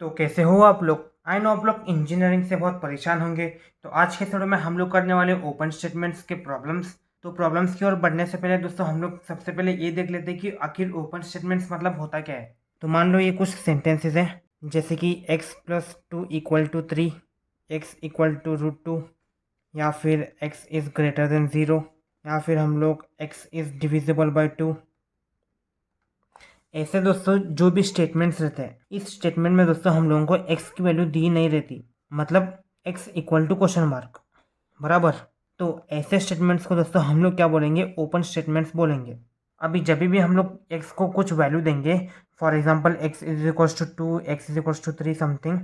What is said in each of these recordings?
तो कैसे हो आप लोग। आई नो आप लोग इंजीनियरिंग से बहुत परेशान होंगे। तो आज के वीडियो में हम लोग करने वाले ओपन स्टेटमेंट्स के प्रॉब्लम्स। तो प्रॉब्लम्स की ओर बढ़ने से पहले दोस्तों हम लोग सबसे पहले ये देख लेते हैं कि आखिर ओपन स्टेटमेंट्स मतलब होता क्या है। तो मान लो ये कुछ सेंटेंसेस हैं, जैसे कि x+2 = 3, x =√2, या फिर x > 0, या फिर हम लोग x =2। ऐसे दोस्तों जो भी स्टेटमेंट्स रहते हैं, इस स्टेटमेंट में दोस्तों हम लोगों को x की वैल्यू दी नहीं रहती, मतलब x = क्वेश्चन मार्क बराबर। तो ऐसे स्टेटमेंट्स को दोस्तों हम लोग क्या बोलेंगे, ओपन स्टेटमेंट्स बोलेंगे। अभी जब भी हम लोग x को कुछ वैल्यू देंगे, for example x = 2, x = 3 something,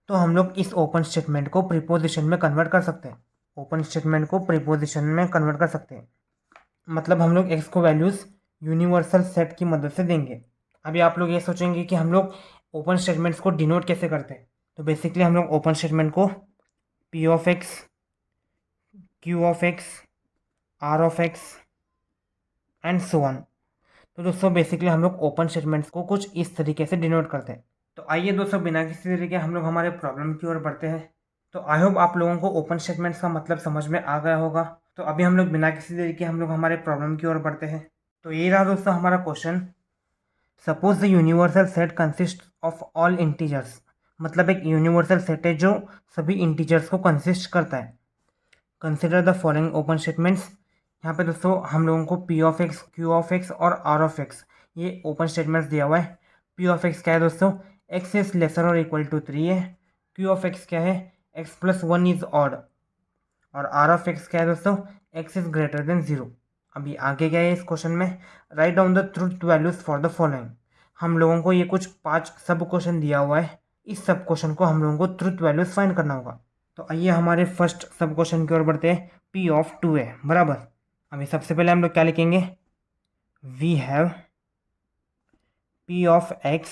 तो हम लोग इस ओपन स्टेटमेंट को प्रीपोजिशन में कन्वर्ट कर सकते हैं। ओपन स्टेटमेंट को प्रीपोजिशन में कन्वर्ट कर सकते हैं, मतलब हम लोग x को वैल्यूज़ यूनिवर्सल सेट की मदद से देंगे। अभी आप लोग ये सोचेंगे कि हम लोग ओपन स्टेटमेंट्स को डिनोट कैसे करते हैं। तो बेसिकली हम लोग ओपन स्टेटमेंट को p(x), q(x), r(x) and so on. तो दोस्तों बेसिकली हम लोग ओपन स्टेटमेंट्स को कुछ इस तरीके से डिनोट करते हैं। तो आइए दोस्तों बिना किसी तरीके हम लोग हमारे प्रॉब्लम की ओर बढ़ते हैं। तो आई होप आप लोगों को ओपन स्टेटमेंट्स का मतलब समझ में आ गया होगा। तो अभी हम लोग बिना किसी तरीके हम लोग हमारे प्रॉब्लम की ओर बढ़ते हैं। तो ये रहा दोस्तों हमारा question. Suppose the universal set consist of all integers, मतलब एक यूनिवर्सल सेट है जो सभी इंटीजर्स को कंसिस्ट करता है। Consider the following open statements. यहाँ पे दोस्तों हम लोगों को p(x), q(x) और r(x) ये ओपन स्टेटमेंट्स दिया हुआ है। p(x) क्या है दोस्तों, x इज लेसर और इक्वल टू 3 है। q(x) क्या है, x+1 इज ऑड। और r(x) क्या है दोस्तों, x इज ग्रेटर देन 0। अभी आगे क्या है इस क्वेश्चन में, write down the truth values for the following. हम लोगों को ये कुछ 5 सब क्वेश्चन दिया हुआ है। इस सब क्वेश्चन को हम लोगों को ट्रूथ वैल्यूज फाइंड करना होगा। तो आइए हमारे फर्स्ट सब क्वेश्चन की ओर बढ़ते हैं। p(2) है बराबर। अभी सबसे पहले हम लोग क्या लिखेंगे, वी हैव p(x).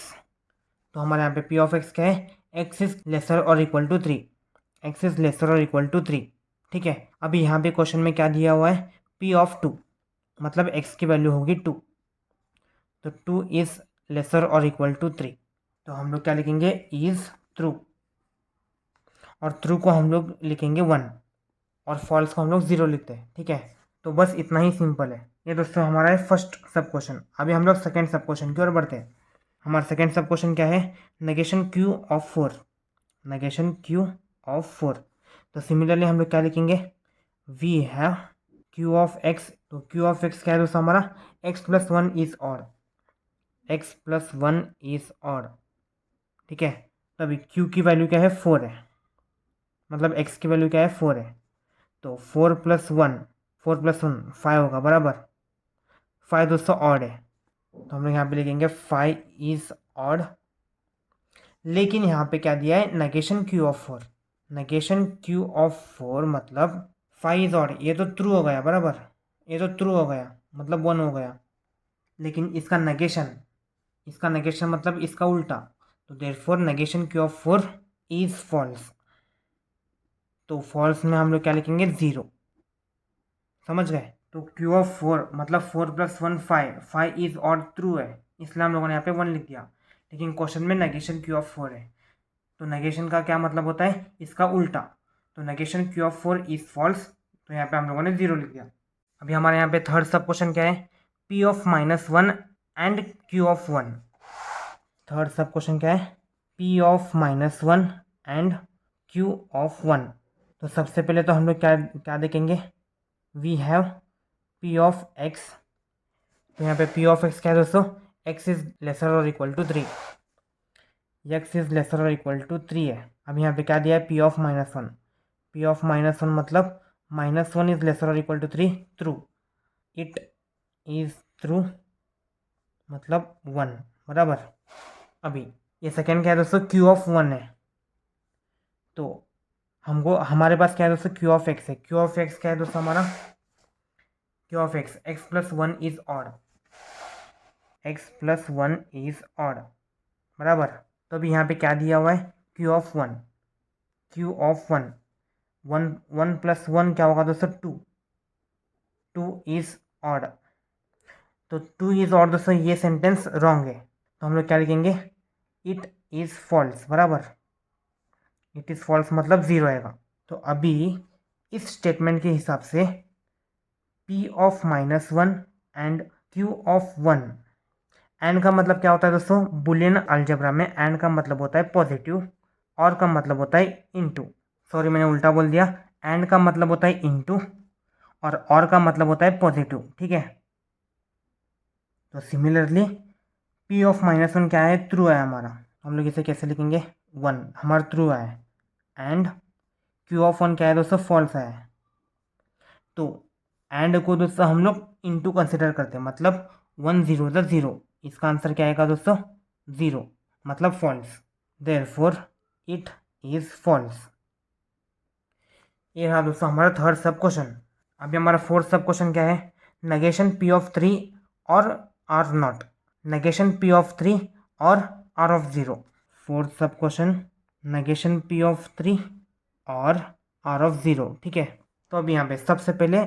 तो हमारे यहाँ पे p(x) क्या है, x इज लेसर और equal to 3। x is lesser और इक्वल टू 3, ठीक है। अभी यहाँ पे क्वेश्चन में क्या दिया हुआ है, p(2), मतलब x की वैल्यू होगी 2। तो 2 इज लेसर और इक्वल टू 3। तो हम लोग क्या लिखेंगे, इज ट्रू, और ट्रू को हम लोग लिखेंगे 1, और फॉल्स को हम लोग 0 लिखते हैं, ठीक है। तो बस इतना ही सिंपल है। ये दोस्तों हमारा है फर्स्ट सब क्वेश्चन। अभी हम लोग सेकेंड सब क्वेश्चन की ओर बढ़ते हैं। हमारा सेकेंड सब क्वेश्चन क्या है, नेगेशन q(4), नेगेशन q(4). तो सिमिलरली हम लोग क्या लिखेंगे, वी हैव q(x). तो q(x) क्या है दोस्तों हमारा, x+1 is odd, x+1 is odd, ठीक है। तो अभी q की वैल्यू क्या है, 4 है, मतलब x की वैल्यू क्या है, 4 है। तो 4+1, 4+1 5 होगा बराबर। 5 दोस्तों ऑड है, तो हम लोग यहाँ पे लिखेंगे 5 इज ऑड। लेकिन यहाँ पे क्या दिया है, नेगेशन q(4). नेगेशन q(4) मतलब 5 इज ऑड, ये तो ट्रू हो गया बराबर, ये तो ट्रू हो गया, मतलब 1 हो गया। लेकिन इसका नेगेशन मतलब इसका उल्टा, तो therefore negation q(4) is false. तो फॉल्स में हम लोग क्या लिखेंगे, 0। समझ गए। तो q(4) मतलब 4+1 5, 5 इज ऑड ट्रू है, इसलिए हम लोगों ने यहाँ पे 1 लिख दिया। लेकिन क्वेश्चन में नेगेशन q(4) है, तो नेगेशन का क्या मतलब होता है, इसका उल्टा। तो नेगेशन q(4) इज फॉल्स, तो यहाँ पे हम लोगों ने 0 लिख दिया। अभी हमारे यहाँ पे थर्ड सब क्वेश्चन क्या है, p(-1) एंड q(1). थर्ड सब क्वेश्चन क्या है, p(-1) एंड q(1). तो सबसे पहले तो हम लोग क्या क्या देखेंगे, वी हैव p(x). तो यहाँ पे p(x) क्या है दोस्तों, x इज लेसर और equal to 3, x is lesser और इक्वल टू 3 है। अब यहाँ पे क्या दिया है, p(-1). p(-1) मतलब -1 इज लेसर और equal to 3, true. It is true मतलब 1 बराबर। अभी ये सेकेंड क्या है दोस्तों, q(1) है। तो हमको हमारे पास क्या है दोस्तों, q(x) है। q(x) क्या है दोस्तों हमारा, q(x) x+1 is odd, x+1 is odd बराबर। तो अभी यहाँ पे क्या दिया हुआ है, q(1), 1+1 क्या होगा दोस्तों, 2 इज ऑड। तो 2 इज ऑड दोस्तों, ये सेंटेंस रॉन्ग है, तो हम लोग क्या लिखेंगे, इट इज़ फॉल्स, बराबर। इट इज़ फॉल्स मतलब ज़ीरो आएगा। तो अभी इस स्टेटमेंट के हिसाब से P of -1 and Q of 1, and का मतलब क्या होता है दोस्तों, बुलियन अलजेब्रा में एंड का मतलब होता है पॉजिटिव, और का मतलब होता है इनटू। सॉरी मैंने उल्टा बोल दिया, एंड का मतलब होता है इनटू और का मतलब होता है पॉजिटिव, ठीक है। तो सिमिलरली P ऑफ -1 क्या है, ट्रू है हमारा, हम लोग इसे कैसे लिखेंगे, 1 हमारा ट्रू है, एंड Q ऑफ 1 क्या है दोस्तों, फॉल्स है। तो एंड को दोस्तों हम लोग इनटू कंसिडर करते हैं, मतलब 1 0 0, इसका आंसर क्या आएगा दोस्तों, 0 मतलब false. Therefore it is false. ये रहा दोस्तों हमारा थर्ड सब क्वेश्चन। अभी हमारा फोर्थ सब क्वेश्चन क्या है, नेगेशन P ऑफ 3 और R not, negation P of 3 और R of 0। Fourth sub question, negation P of 3 और आर ऑफ 0, ठीक है। तो अभी यहाँ पे सबसे पहले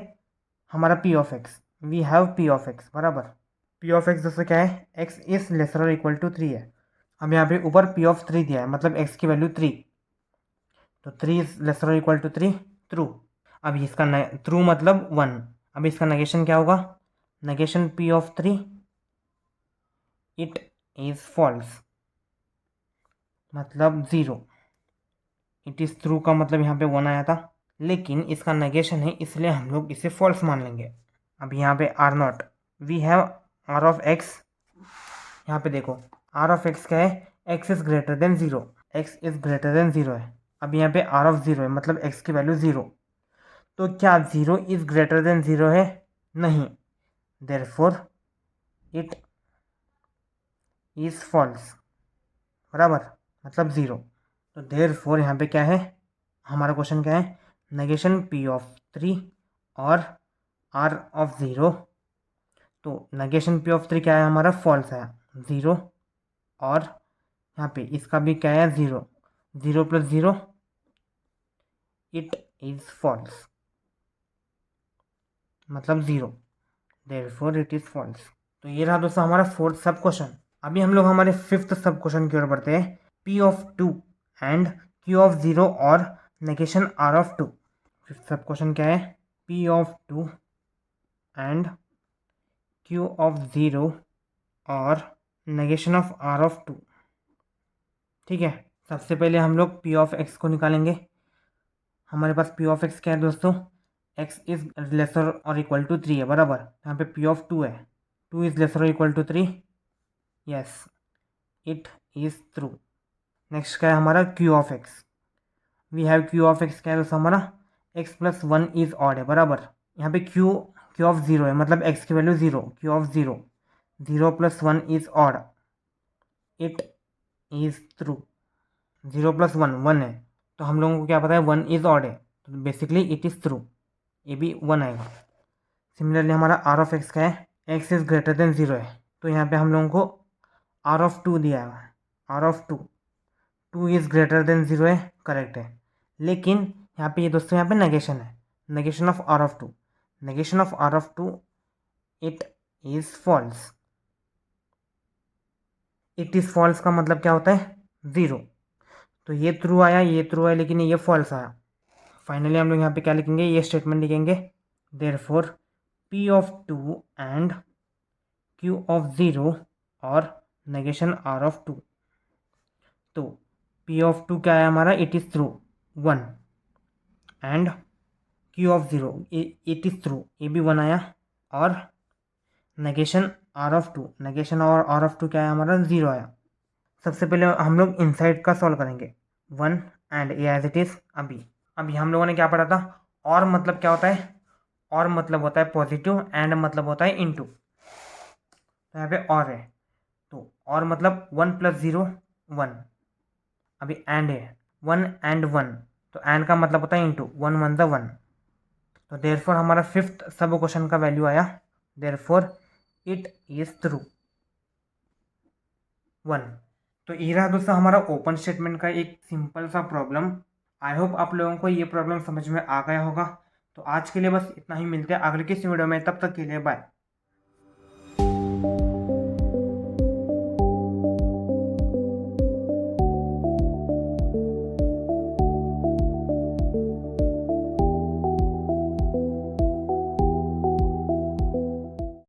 हमारा P of x, we have P of x, बराबर। P ऑफ x दोस्तों क्या है, x इज लेसर और इक्वल टू 3 है। अब यहाँ पे ऊपर P ऑफ 3 दिया है, मतलब x की वैल्यू 3, तो 3 इज लेसर और इक्वल टू 3, ट्रू। अब इसका ट्रू मतलब 1। अब इसका नेगेशन क्या होगा, negation P of 3, it is false मतलब 0। इट इज ट्रू का मतलब यहाँ पे 1 आया था, लेकिन इसका नेगेशन है इसलिए हम लोग इसे फॉल्स मान लेंगे। अब यहाँ पे R not, we have R of X, यहाँ पे देखो आर ऑफ एक्स क्या है, X is greater than 0, X is greater than 0 है। अब यहाँ पे आर ऑफ 0 है, मतलब एक्स की वैल्यू 0, तो क्या 0 इज ग्रेटर देन 0 है, नहीं, देयरफॉर इट इज फॉल्स, बराबर, मतलब 0। तो देयरफॉर यहाँ पे क्या है, हमारा क्वेश्चन क्या है, नेगेशन P ऑफ 3 और आर ऑफ 0। तो नेगेशन P ऑफ 3 क्या है हमारा, फॉल्स है, 0, और यहाँ पे इसका भी क्या है, 0, 0 प्लस 0, इट इज फॉल्स मतलब 0, देयरफॉर इट इज फॉल्स। तो ये रहा दोस्तों हमारा फोर्थ सब क्वेश्चन। अभी हम लोग हमारे फिफ्थ सब क्वेश्चन की ओर बढ़ते हैं, P of 2 and Q of 0 और नेगेशन R ऑफ 2। फिफ्थ सब क्वेश्चन क्या है, P of 2 and Q of 0 और नेगेशन ऑफ R ऑफ 2, ठीक है। सबसे पहले हम लोग P ऑफ x को निकालेंगे। हमारे पास P ऑफ x क्या है दोस्तों, x इज लेसर और इक्वल टू 3 है, बराबर। यहाँ पे P ऑफ 2 है, 2 इज लेसर और equal to 3, yes, it is true. Next क्या है हमारा Q of x, we have Q of x क्या है दोस्तों हमारा, x प्लस 1 इज ऑड है, बराबर। यहाँ पे Q ऑफ 0 है, मतलब x की value 0, Q of 0, 0 plus 1 is odd, it is true. 0 plus 1 1 है, तो हम लोगों को क्या पता है 1 इज ऑड है, तो बेसिकली इट इज ट्रू, ये भी 1 आएगा। सिमिलरली हमारा आर ऑफ एक्स क्या है, एक्स इज ग्रेटर देन 0 है, तो यहाँ पे हम लोगों को आर ऑफ 2 दिया है, R of 2, 2 is greater than 0 है, करेक्ट है। लेकिन यहाँ पे ये दोस्तों यहाँ पे नेगेशन है, negation of R of 2, negation of R of 2, it is false. It is false का मतलब क्या होता है, 0। तो ये ट्रू आया, ये ट्रू है, लेकिन ये फॉल्स आया। फाइनली हम लोग यहाँ पे क्या लिखेंगे, ये स्टेटमेंट लिखेंगे, therefore P of 2 and Q of 0 और नेगेशन R ऑफ 2। तो P ऑफ 2 क्या है हमारा, it is true 1, and Q of 0 it is true, ये भी 1 आया, और नेगेशन R ऑफ 2, नेगेशन और R ऑफ 2 क्या है हमारा, 0 आया। सबसे पहले हम लोग इनसाइड का सॉल्व करेंगे, 1 and A as it is. अभी हम लोगों ने क्या पढ़ा था, और मतलब क्या होता है, और मतलब होता है पॉजिटिव, एंड मतलब होता है इनटू, तो यहाँ पे और है, तो और मतलब 1 प्लस 0 1, अभी एंड है 1 एंड 1, तो एंड का मतलब होता है इनटू, 1 1 द 1, तो देयरफॉर हमारा फिफ्थ सब क्वेश्चन का वैल्यू आया, देयरफॉर इट इज ट्रू 1। तो ये रहा दोस्तों हमारा ओपन स्टेटमेंट का एक सिंपल सा प्रॉब्लम। आई होप आप लोगों को ये प्रॉब्लम समझ में आ गया होगा। तो आज के लिए बस इतना ही, मिलते हैं अगले किसी वीडियो में, तब तक के लिए बाय।